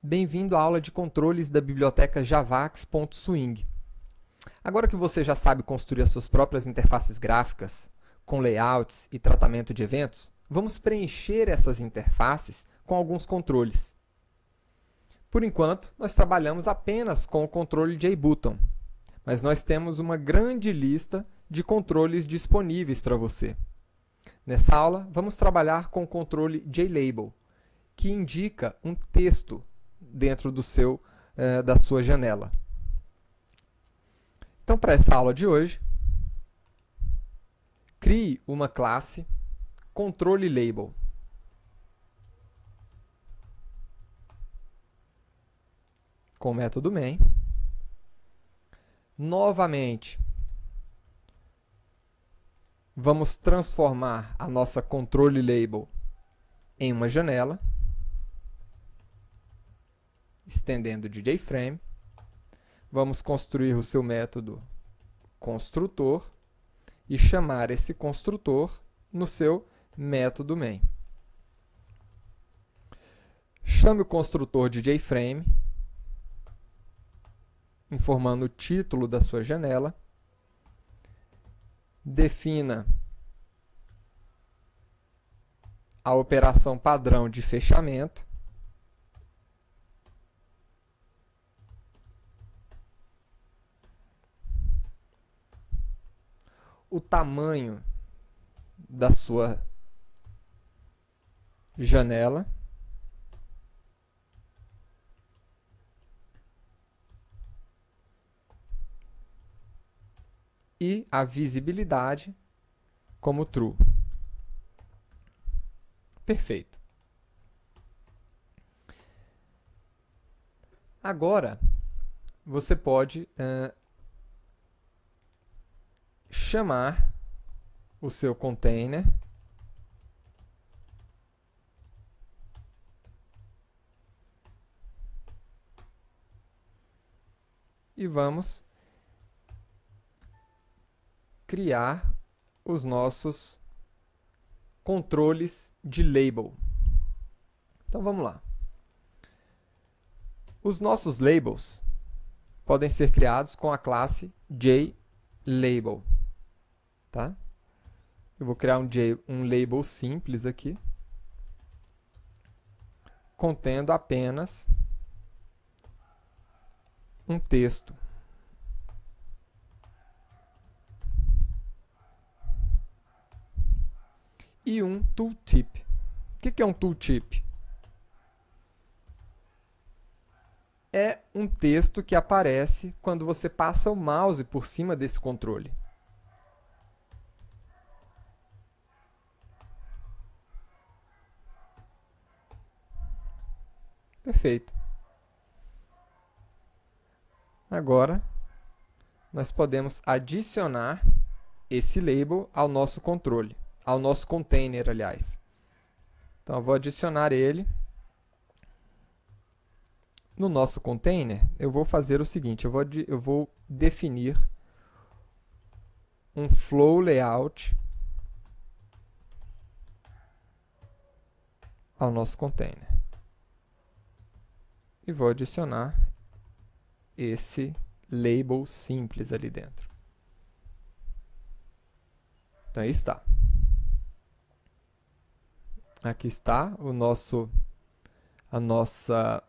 Bem-vindo à aula de controles da biblioteca javax.swing. Agora que você já sabe construir as suas próprias interfaces gráficas, com layouts e tratamento de eventos, vamos preencher essas interfaces com alguns controles. Por enquanto, nós trabalhamos apenas com o controle JButton, mas nós temos uma grande lista de controles disponíveis para você. Nessa aula, vamos trabalhar com o controle JLabel, que indica um texto dentro da sua janela. Então, para essa aula de hoje, crie uma classe controleLabel. Com o método main. Novamente, vamos transformar a nossa controleLabel em uma janela, estendendo de JFrame. Vamos construir o seu método construtor e chamar esse construtor no seu método main. Chame o construtor de JFrame, informando o título da sua janela. Defina a operação padrão de fechamento. O tamanho da sua janela. E a visibilidade como true. Perfeito. Agora, você pode chamar o seu container e vamos criar os nossos controles de label. Então vamos lá. Os nossos labels podem ser criados com a classe JLabel. Tá? Eu vou criar um label simples aqui, contendo apenas um texto. E um tooltip. O que é um tooltip? É um texto que aparece quando você passa o mouse por cima desse controle. Perfeito. Agora, nós podemos adicionar esse label ao nosso controle, ao nosso container, aliás. Então, eu vou adicionar ele. No nosso container, eu vou fazer o seguinte, eu vou definir um flow layout ao nosso container. E vou adicionar esse label simples ali dentro. Então, aí está. Aqui está a nossa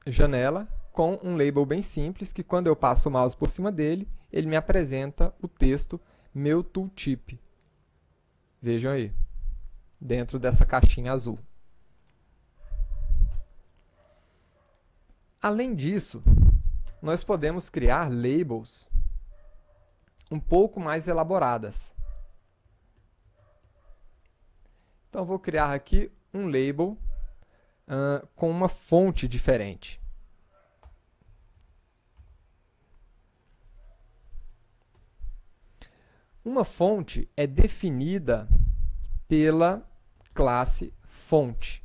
janela com um label bem simples, que quando eu passo o mouse por cima dele, ele me apresenta o texto meu tooltip. Vejam aí, dentro dessa caixinha azul. Além disso, nós podemos criar labels um pouco mais elaboradas. Então, vou criar aqui um label com uma fonte diferente. Uma fonte é definida pela classe fonte.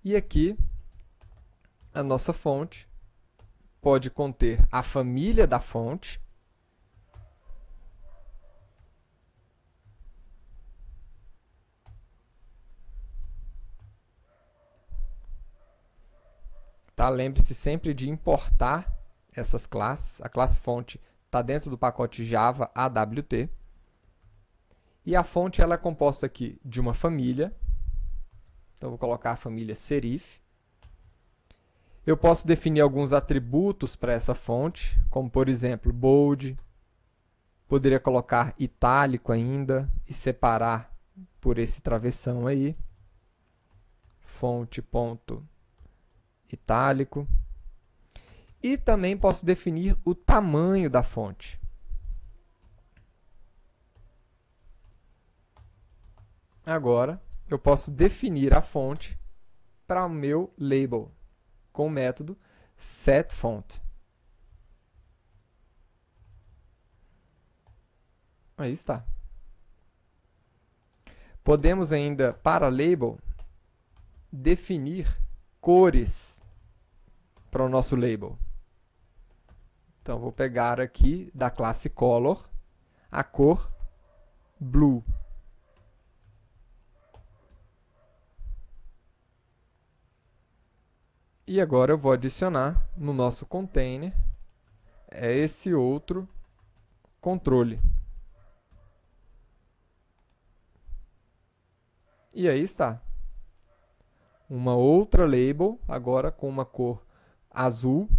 E aqui, a nossa fonte pode conter a família da fonte, tá? Lembre-se sempre de importar essas classes. A classe fonte está dentro do pacote Java AWT. E a fonte ela é composta aqui de uma família. Então, vou colocar a família serif. Eu posso definir alguns atributos para essa fonte, como, por exemplo, bold. Poderia colocar itálico ainda e separar por esse travessão aí. Fonte.itálico. E também posso definir o tamanho da fonte. Agora, eu posso definir a fonte para o meu label com o método setFont. Aí está. Podemos ainda, para label, definir cores para o nosso label. Então, vou pegar aqui da classe color a cor blue. E agora eu vou adicionar no nosso container esse outro controle. E aí está. Uma outra label, agora com uma cor azul,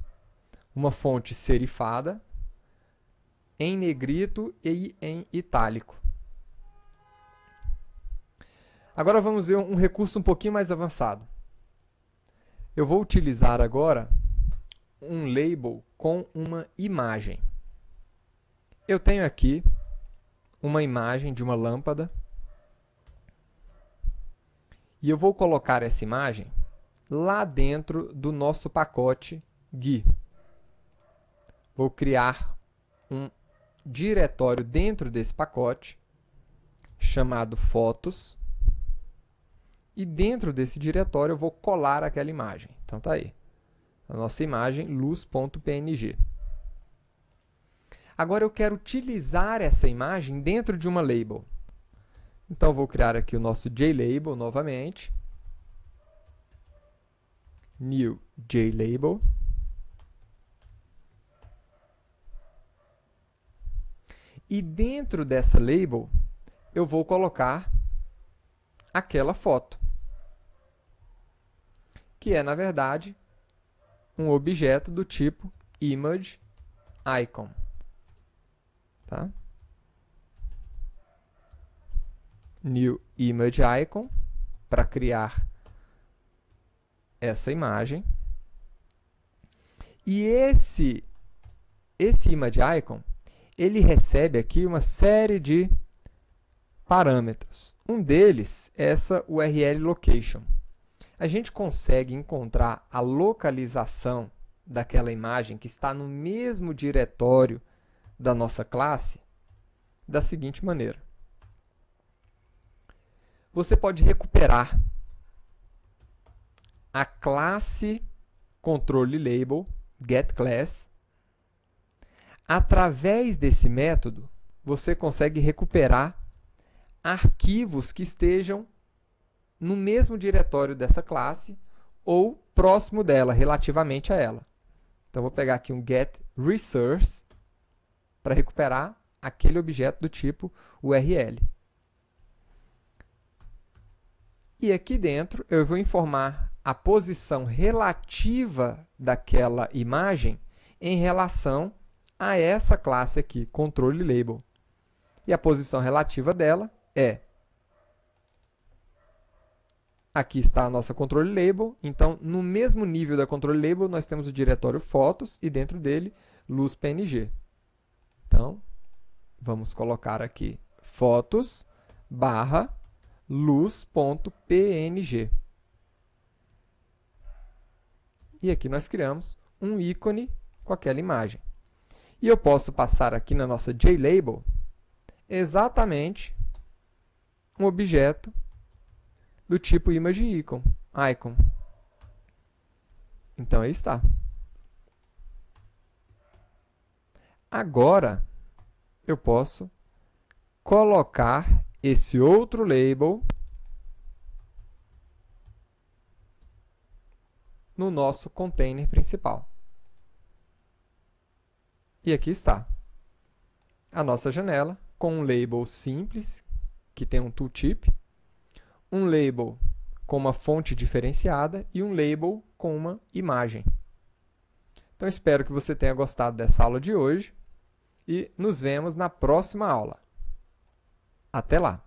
uma fonte serifada, em negrito e em itálico. Agora vamos ver um recurso um pouquinho mais avançado. Eu vou utilizar agora um label com uma imagem. Eu tenho aqui uma imagem de uma lâmpada. E eu vou colocar essa imagem lá dentro do nosso pacote GUI. Vou criar um diretório dentro desse pacote, chamado fotos. E dentro desse diretório eu vou colar aquela imagem. Então tá aí. A nossa imagem luz.png. Agora eu quero utilizar essa imagem dentro de uma label. Então eu vou criar aqui o nosso JLabel novamente. New JLabel. E dentro dessa label eu vou colocar aquela foto, que é, na verdade, um objeto do tipo ImageIcon. Tá? New ImageIcon, para criar essa imagem. E esse ImageIcon, ele recebe aqui uma série de parâmetros. Um deles é essa URL location. A gente consegue encontrar a localização daquela imagem que está no mesmo diretório da nossa classe da seguinte maneira. Você pode recuperar a classe controle label getClass. Através desse método, você consegue recuperar arquivos que estejam no mesmo diretório dessa classe ou próximo dela, relativamente a ela. Então, vou pegar aqui um getResource para recuperar aquele objeto do tipo URL. E aqui dentro eu vou informar a posição relativa daquela imagem em relação a essa classe aqui, controle label. E a posição relativa dela é... Aqui está a nossa controle label. Então, no mesmo nível da controle label, nós temos o diretório fotos e dentro dele, luz.png. Então, vamos colocar aqui fotos barra luz.png. E aqui nós criamos um ícone com aquela imagem. E eu posso passar aqui na nossa JLabel exatamente um objeto do tipo ImageIcon. Então, aí está. Agora, eu posso colocar esse outro label no nosso container principal. E aqui está a nossa janela com um label simples, que tem um tooltip, um label com uma fonte diferenciada e um label com uma imagem. Então, espero que você tenha gostado dessa aula de hoje e nos vemos na próxima aula. Até lá!